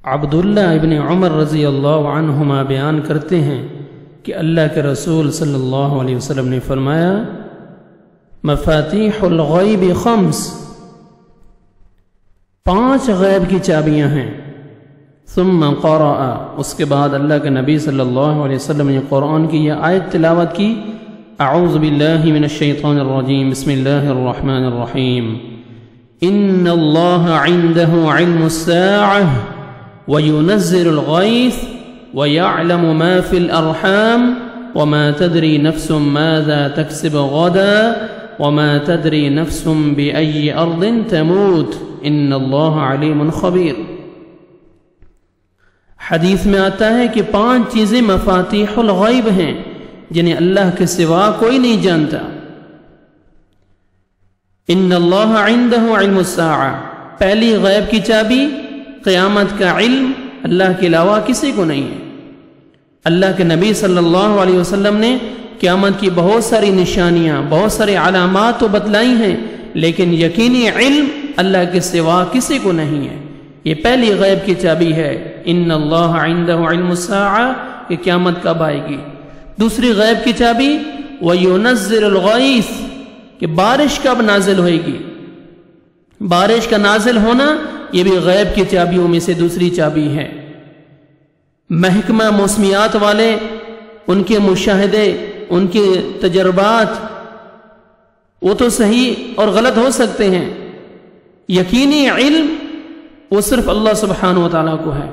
عبداللہ ابن عمر رضی اللہ عنہما بیان کرتے ہیں کہ اللہ کے رسول صلی اللہ علیہ وسلم نے فرمایا مفاتیح الغیب خمس، 5 غیب کی چابیاں ہیں۔ ثم قرأ، اس کے بعد اللہ کے نبی صلی اللہ علیہ وسلم نے قرآن کی یہ آیت تلاوت کی، اعوذ باللہ من الشیطان الرجیم، بسم اللہ الرحمن الرحیم، ان اللہ عنده علم الساعة وينزل الغيث ويعلم ما في الأرحام وما تدري نفس ماذا تكسب غدا وما تدري نفس بأي أرض تموت ان اللہ علیم خبیر۔ حدیث میں آتا ہے کہ 5 چیزیں مفاتیح الغیب ہیں جنہیں اللہ کے سوا کوئی نہیں جانتا۔ ان اللہ عنده علم الساعة، پہلی غیب کی چابی قیامت کا علم اللہ کے علاوہ کسی کو نہیں ہے۔ اللہ کے نبی صلی اللہ علیہ وسلم نے قیامت کی بہت ساری نشانیاں، بہت سارے علامات تو بتلائی ہیں، لیکن یقینی علم اللہ کے سوا کسی کو نہیں ہے۔ یہ پہلی غیب کی چابی ہے، ان اللہ عنده علم الساعة، کہ قیامت کب آئے گی۔ دوسری غیب کی چابی وَيُنَزِّلُ الْغَيْثِ، کہ بارش کب نازل ہوئے گی۔ بارش کا نازل ہونا یہ بھی غیب کی چابیوں میں سے دوسری چابی ہے۔ محکمہ موسمیات والے، ان کے مشاہدے، ان کے تجربات وہ تو صحیح اور غلط ہو سکتے ہیں، یقینی علم وہ صرف اللہ سبحانہ و تعالیٰ کو ہے۔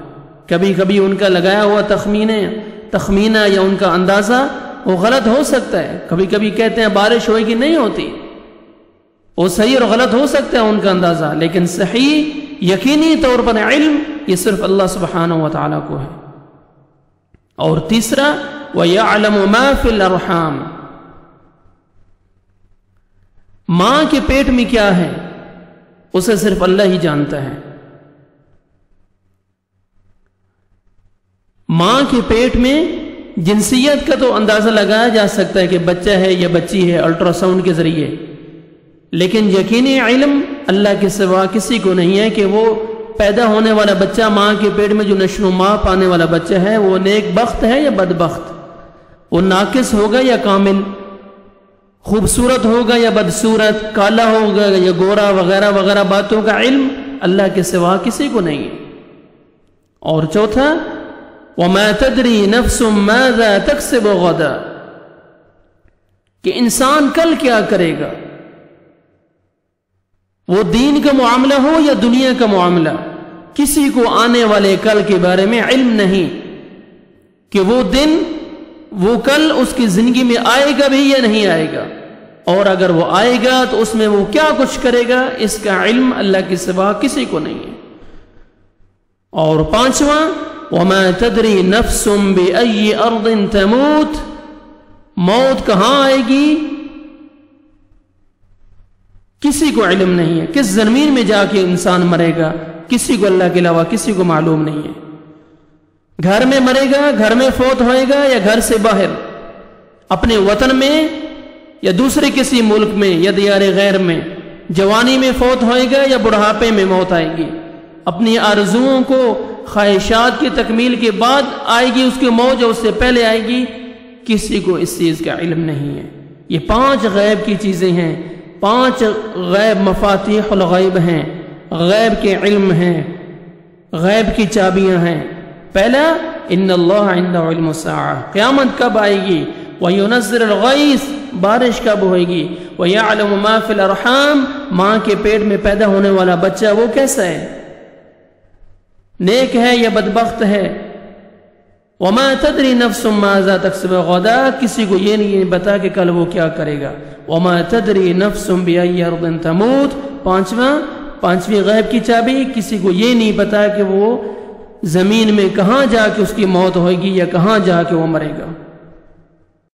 کبھی کبھی ان کا لگایا ہوا تخمینہ یا ان کا اندازہ وہ غلط ہو سکتا ہے۔ کبھی کبھی کہتے ہیں بارش ہوئے گی، نہیں ہوتی، وہ صحیح اور غلط ہو سکتا ہے ان کا اندازہ، لیکن صحیح یقینی طور پر علم یہ صرف اللہ سبحانہ و تعالیٰ کو ہے۔ اور تیسرا وَيَعْلَمُ مَا فِي الْأَرْحَامِ، ماں کے پیٹ میں کیا ہے اسے صرف اللہ ہی جانتا ہے۔ ماں کے پیٹ میں جنسیت کا تو اندازہ لگایا جا سکتا ہے کہ بچہ ہے یا بچی ہے الٹرا ساؤنڈ کے ذریعے، لیکن یقینی علم اللہ کے سوا کسی کو نہیں ہے کہ وہ پیدا ہونے والا بچہ، ماں کے پیٹ میں جو نشو و نما پانے والا بچہ ہے، وہ نیک بخت ہے یا بدبخت، وہ ناقص ہوگا یا کامل، خوبصورت ہوگا یا بدصورت، کالا ہوگا یا گورا، وغیرہ وغیرہ باتوں کا علم اللہ کے سوا کسی کو نہیں ہے۔ اور چوتھا وَمَا تَدْرِي نَفْسٌ مَاذَا تَكْسِبُ غَدًا، کہ انسان کل کیا کرے گا، وہ دین کا معاملہ ہو یا دنیا کا معاملہ، کسی کو آنے والے کل کے بارے میں علم نہیں کہ وہ دن، وہ کل اس کی زندگی میں آئے گا بھی یا نہیں آئے گا، اور اگر وہ آئے گا تو اس میں وہ کیا کچھ کرے گا، اس کا علم اللہ کے سوا کسی کو نہیں ہے۔ اور 5واں وَمَا تَدْرِي نَفْسٌ بِأَيِّ أَرْضٍ تَمُوتُ، موت کہاں آئے گی کسی کو علم نہیں ہے، کس زمین میں جا کے انسان مرے گا کسی کو اللہ کے علاوہ کسی کو معلوم نہیں ہے۔ گھر میں مرے گا، گھر میں فوت ہوئے گا، یا گھر سے باہر اپنے وطن میں یا دوسرے کسی ملک میں یا دیار غیر میں، جوانی میں فوت ہوئے گا یا بڑھاپے میں موت آئے گی، اپنی آرزوؤں کو، خواہشات کی تکمیل کے بعد آئے گی اس کی موت یا اس سے پہلے آئے گی، کسی کو اس چیز کا علم نہیں ہے۔ یہ 5 غیب کی چیزیں ہیں، 5 غیب مفاتیح الغیب ہیں، غیب کے علم ہیں، غیب کی چابیاں ہیں۔ پہلا ان اللہ عنده علم الساعة، قیامت کب آئے گی، وَيُنَزِّلُ الْغَيْثِ، بارش کب ہوئے گی، وَيَعْلَمُ مَا فِي الْأَرْحَامِ، ماں کے پیٹ میں پیدا ہونے والا بچہ وہ کیسا ہے، نیک ہے یا بدبخت ہے۔ وَمَا تَدْرِي نَفْسٌ مَاذَا تَكْسِبُ غَدًا، کسی کو یہ نہیں پتا کہ کل وہ کیا کرے گا۔ وَمَا تَدْرِي نَفْسٌ بِأَيِّ أَرْضٍ تَمُوتُ، 5ویں غیب کی چابی، کسی کو یہ نہیں پتا کہ وہ زمین میں کہاں جا کے اس کی موت ہوئے گی یا کہاں جا کے وہ مرے گا۔